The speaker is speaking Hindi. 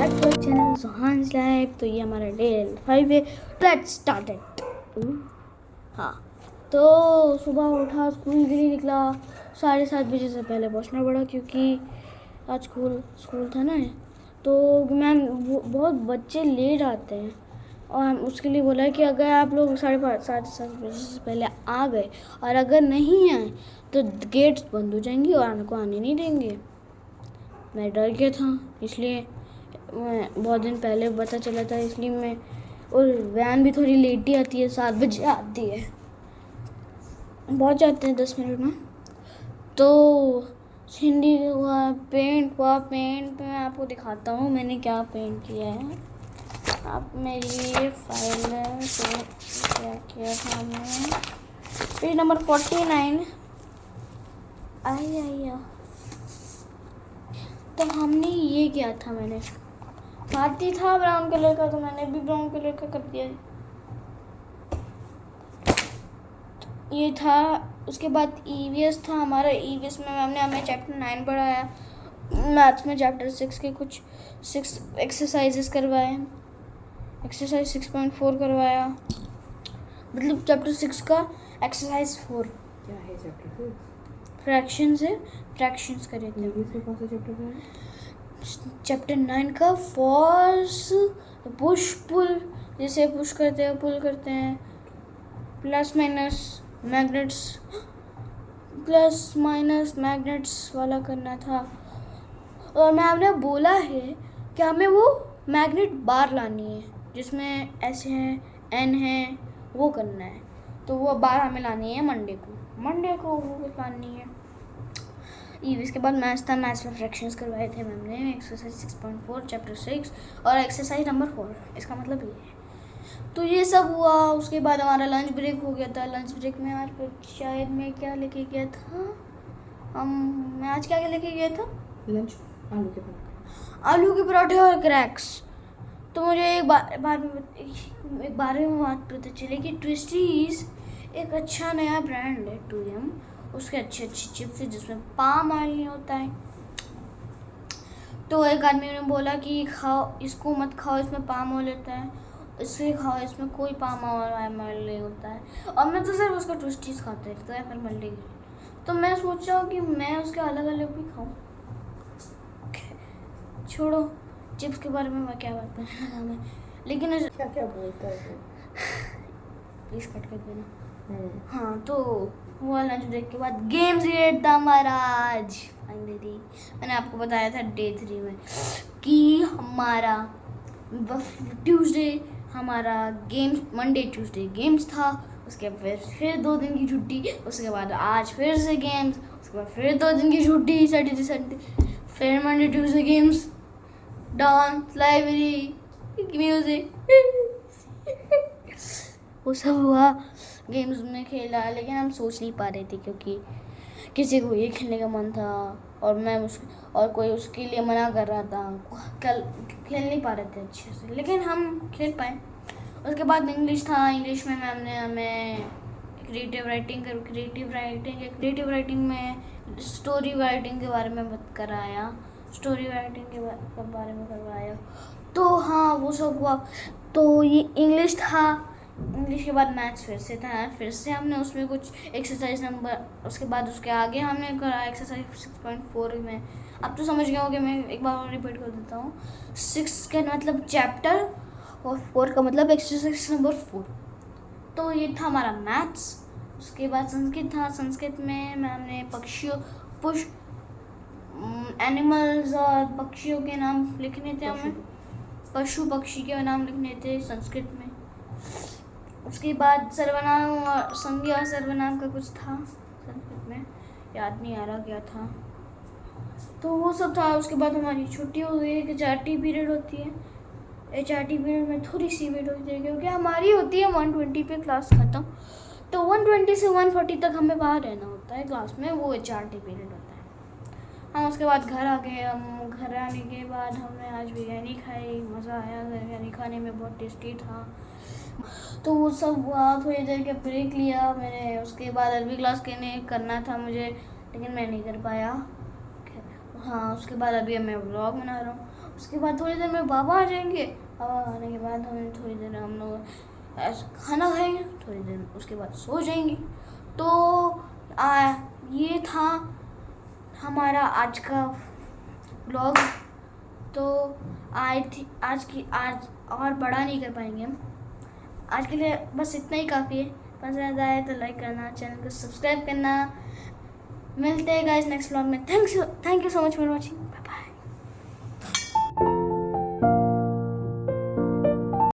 बैक टू चैनल सुहान्स लाइफ। तो ये हमारा डे 5 है। Let's start it. हाँ, तो सुबह उठा, स्कूल के लिए निकला। 7:30 से पहले पहुंचना पड़ा क्योंकि आज स्कूल था ना। तो मैम बहुत बच्चे लेट आते हैं और हम उसके लिए बोला कि अगर आप लोग 7:30 से पहले आ गए और अगर नहीं आए तो गेट्स बंद हो जाएंगी और हमको आने नहीं देंगे। मैं डर गया था, इसलिए मैं बहुत दिन पहले पता चला था, इसलिए मैं, और वैन भी थोड़ी लेट ही आती है, 7 बजे आती है, पहुँच जाते हैं 10 मिनट में। तो हिंदी हुआ, पेंट मैं आपको दिखाता हूँ मैंने क्या पेंट किया है। आप मेरी ये फाइल है, तो क्या किया था हमने, पेज नंबर 49 आई। तो हमने ये किया था, मैंने हाथी था ब्राउन कलर का, तो मैंने भी ब्राउन कलर का कर दिया। ये था। उसके बाद ईवीएस था हमारा। ईवीएस में हमने हमें चैप्टर 9 पढ़ाया। मैथ्स में चैप्टर 6 के कुछ 6 एक्सरसाइजेस करवाए। एक्सरसाइज 6.4 करवाया, मतलब चैप्टर 6 का एक्सरसाइज 4। क्या है चैप्टर 6? फ्रैक्शंस है, फ्रैक्शंस करे थे। इसमें कौन सा चैप्टर है? चैप्टर 9 का फोर्स, पुश पुल, जैसे पुश करते हैं पुल करते हैं, प्लस माइनस मैग्नेट्स वाला करना था। और मैम ने बोला है कि हमें वो मैग्नेट बार लानी है, जिसमें एस है, एन है, वो करना है। तो वो बार हमें लानी है मंडे को वो लानी है। इसके बाद मैथ्स में फ्रैक्शंस करवाए थे मैम ने, एक्सरसाइज 6.4 चैप्टर 6 और एक्सरसाइज नंबर 4। इसका मतलब ये है। तो ये सब हुआ। उसके बाद हमारा लंच ब्रेक हो गया था। लंच ब्रेक में आज शायद मैं क्या लेके गया था, मैं आज क्या लेके गया था, लंच आलू के पराठे और क्रैक्स। तो मुझे एक बारे में बात पता चली कि ट्विस्टीज एक अच्छा नया ब्रांड है, 2M। उसके अच्छे चिप्स है जिसमें पाम ऑयल नहीं होता है। तो एक आदमी ने बोला कि खाओ, इसको मत खाओ, इसमें पाम ऑयल होता है, इसे खाओ, इसमें कोई पाम ऑयल नहीं होता है। और मैं तो सिर्फ उसका ट्विस्टीज खाता रहता है, फिर मल्टीग्रेन। तो मैं सोच रहा हूँ कि मैं उसके अलग अलग भी खाऊँ। छोड़ो चिप्स के बारे में मैं क्या बात करने लगा मैं, लेकिन क्या बोलता है प्लीज कट कर देना। हाँ, तो हुआ लंच ब्रेक के बाद गेम्स पीरियड था हमारा आज। फाइनली मैंने आपको बताया था डे 3 में कि हमारा ट्यूसडे हमारा गेम्स, मंडे ट्यूसडे गेम्स था। उसके बाद फिर 2 दिन की छुट्टी। उसके बाद आज फिर से गेम्स। उसके बाद फिर 2 दिन की छुट्टी, सैटरडे संडे, फिर Monday Tuesday games, dance, library, music, वो सब हुआ। गेम्स में खेला, लेकिन हम सोच नहीं पा रहे थे क्योंकि किसी को ये खेलने का मन था और कोई उसके लिए मना कर रहा था। कल खेल नहीं पा रहे थे अच्छे से, लेकिन हम खेल पाए। उसके बाद इंग्लिश था। इंग्लिश में मैम ने हमें क्रिएटिव राइटिंग में स्टोरी राइटिंग के बारे में करवाया। तो हाँ, वो सब हुआ। तो ये इंग्लिश था। इंग्लिश के बाद मैथ्स फिर से था। फिर से हमने उसमें कुछ एक्सरसाइज नंबर, उसके बाद उसके आगे हमने करा एक्सरसाइज 6.4 में। अब तो समझ गए होंगे, मैं एक बार और रिपीट कर देता हूँ। 6 का मतलब चैप्टर और 4 का मतलब एक्सरसाइज नंबर 4। तो ये था हमारा मैथ्स। उसके बाद संस्कृत था। संस्कृत में मैम ने एनिमल्स और पक्षियों के नाम लिखने थे, हमें पशु पक्षी के नाम लिखने थे संस्कृत में। उसके बाद सर्वनाम और संज्ञा और सर्वनाम का कुछ था संस्कृत में, याद नहीं आ रहा क्या था। तो वो सब था। उसके बाद हमारी छुट्टी हो गई। एक HRT पीरियड होती है। HRT पीरियड में थोड़ी सी वेट होती है क्योंकि हमारी होती है 120 पे क्लास ख़त्म। तो 120 से 140 तक हमें बाहर रहना होता है क्लास में, वो HRT पीरियड होता है। हम उसके बाद घर आ गए। हम घर आने के बाद हमने आज बिरयानी खाई। मज़ा आया बिरयानी खाने में, बहुत टेस्टी था। तो वो सब हुआ। थोड़ी देर का ब्रेक लिया मैंने। उसके बाद अरबी क्लास करना था मुझे, लेकिन मैं नहीं कर पाया। हाँ, उसके बाद अभी मैं व्लॉग बना रहा हूँ। उसके बाद थोड़ी देर में बाबा आ जाएंगे। बाबा आने के बाद हमें थोड़ी देर हम लोग खाना खाएंगे, थोड़ी देर उसके बाद सो जाएंगे। तो ये था हमारा आज का व्लॉग। तो आज और बड़ा नहीं कर पाएंगे हम। आज के लिए बस इतना ही काफ़ी है। पसंद आए तो लाइक करना, चैनल को सब्सक्राइब करना। मिलते हैं गाइस नेक्स्ट व्लॉग में। Thank you so much for watching.